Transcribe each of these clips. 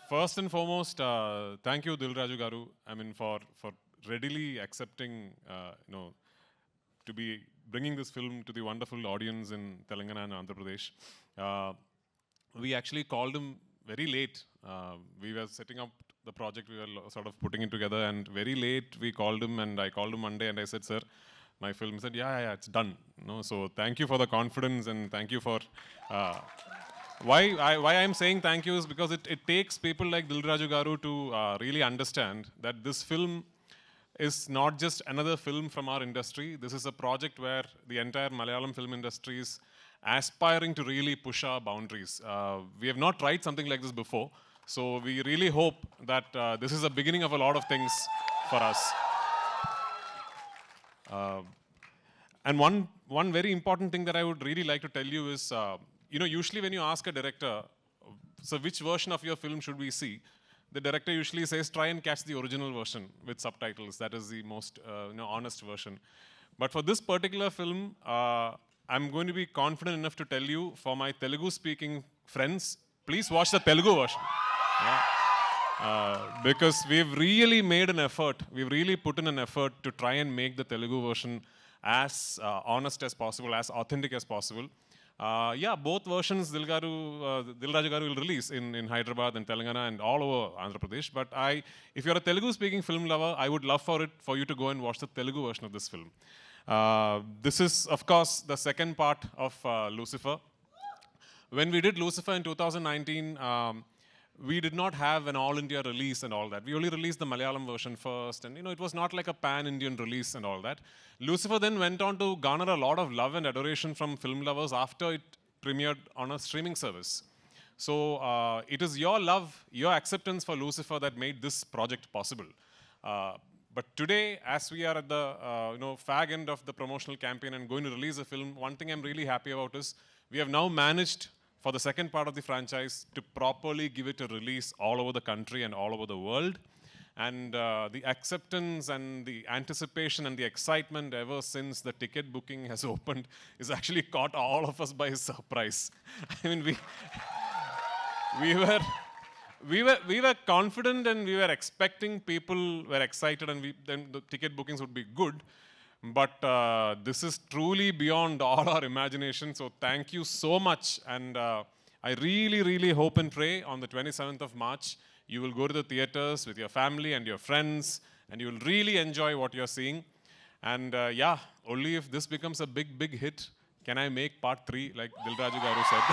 First and foremost, thank you, Dilraju Garu. I mean, for readily accepting, to be bringing this film to the wonderful audience in Telangana and Andhra Pradesh. We actually called him very late. We were setting up the project, we were sort of putting it together, and very late we called him, and I called him Monday, and I said, "Sir, my film." He said, "Yeah, it's done." So thank you for the confidence, and thank you for. Why I'm saying thank you is because it takes people like Dilraju Garu to really understand that this film is not just another film from our industry. This is a project where the entire Malayalam film industry is aspiring to really push our boundaries. We have not tried something like this before, so we really hope that this is the beginning of a lot of things for us. And one very important thing that I would really like to tell you is, usually when you ask a director, so which version of your film should we see? The director usually says, try and catch the original version with subtitles. That is the most honest version. But for this particular film, I'm going to be confident enough to tell you, for my Telugu-speaking friends, please watch the Telugu version. Yeah. Because we've really made an effort, we've really put in an effort to try and make the Telugu version as honest as possible, as authentic as possible. Both versions Dilraju Garu will release in Hyderabad and Telangana and all over Andhra Pradesh. But if you're a Telugu-speaking film lover, I would love for you to go and watch the Telugu version of this film. This is, of course, the second part of Lucifer. When we did Lucifer in 2019, we did not have an all-India release and all that. We only released the Malayalam version first, and it was not like a pan-Indian release and all that. Lucifer then went on to garner a lot of love and adoration from film lovers after it premiered on a streaming service. So it is your love, your acceptance for Lucifer that made this project possible. But today, as we are at the fag end of the promotional campaign and going to release a film, one thing I'm really happy about is we have now managed, for the second part of the franchise, to properly give it a release all over the country and all over the world. And the acceptance and the anticipation and the excitement ever since the ticket booking has opened is actually caught all of us by surprise. I mean, we were confident and we were expecting, people were excited, and then the ticket bookings would be good. But this is truly beyond all our imagination. So thank you so much. And I really, really hope and pray on the 27th of March, you will go to the theaters with your family and your friends, and you will really enjoy what you're seeing. And only if this becomes a big, big hit can I make part 3, like Dilraju Garu said.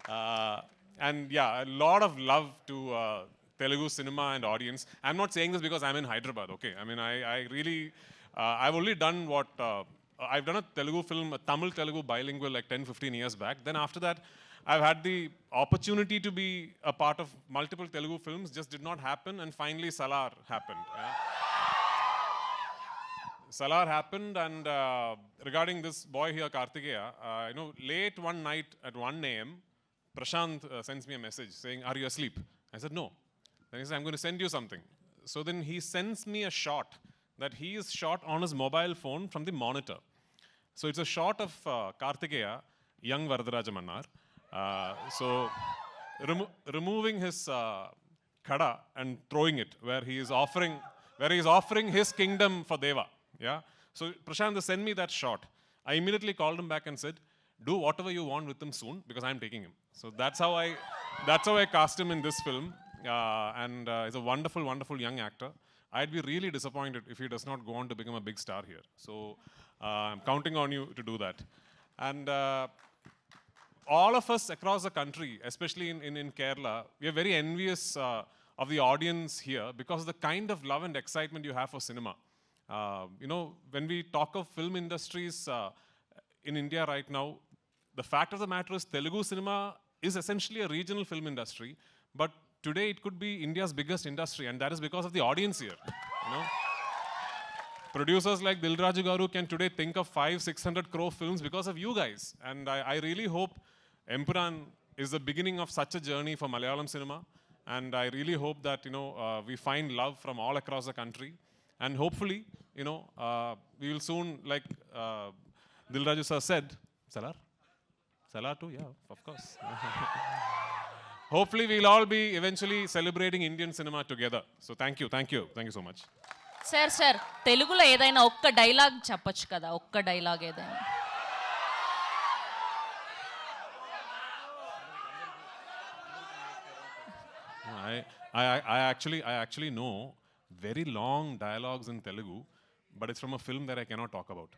A lot of love to Telugu cinema and audience. I'm not saying this because I'm in Hyderabad, okay? I mean, I really, I've only done what, I've done a Telugu film, a Tamil-Telugu bilingual like 10, 15 years back. Then after that, I've had the opportunity to be a part of multiple Telugu films, just did not happen, and finally Salar happened. Yeah? Salar happened, and regarding this boy here, Kartikeya, late one night at 1 a.m., Prashant sends me a message saying, "Are you asleep?" I said, "No." Then he said, "I'm going to send you something." So then he sends me a shot that he is shot on his mobile phone from the monitor. So it's a shot of Kartikeya, young Varadaraja Mannar. Removing his khada and throwing it where he is offering his kingdom for Deva. Yeah. So Prashant sent me that shot. I immediately called him back and said, "Do whatever you want with him soon, because I'm taking him." So that's how I cast him in this film. And he's a wonderful, wonderful young actor. I'd be really disappointed if he does not go on to become a big star here. So I'm counting on you to do that. And all of us across the country, especially in Kerala, we are very envious of the audience here because of the kind of love and excitement you have for cinema. When we talk of film industries in India right now, the fact of the matter is Telugu cinema is essentially a regional film industry, but today it could be India's biggest industry, and that is because of the audience here. Producers like Dilraju Garu can today think of 500-600 crore films because of you guys. And I really hope Empuran is the beginning of such a journey for Malayalam cinema. And I really hope that we find love from all across the country. And hopefully, we will soon, like Dilraju sir said, Salar too, yeah, of course. hopefully we'll all be eventually celebrating Indian cinema together. So thank you, thank you, thank you so much. Sir తెలుగులో ఏదైనా ఒక్క dialogue చెప్పొచ్చు కదా, ఒక్క dialogue ఏదైనా. I actually know very long dialogues in Telugu, but it's from a film that I cannot talk about.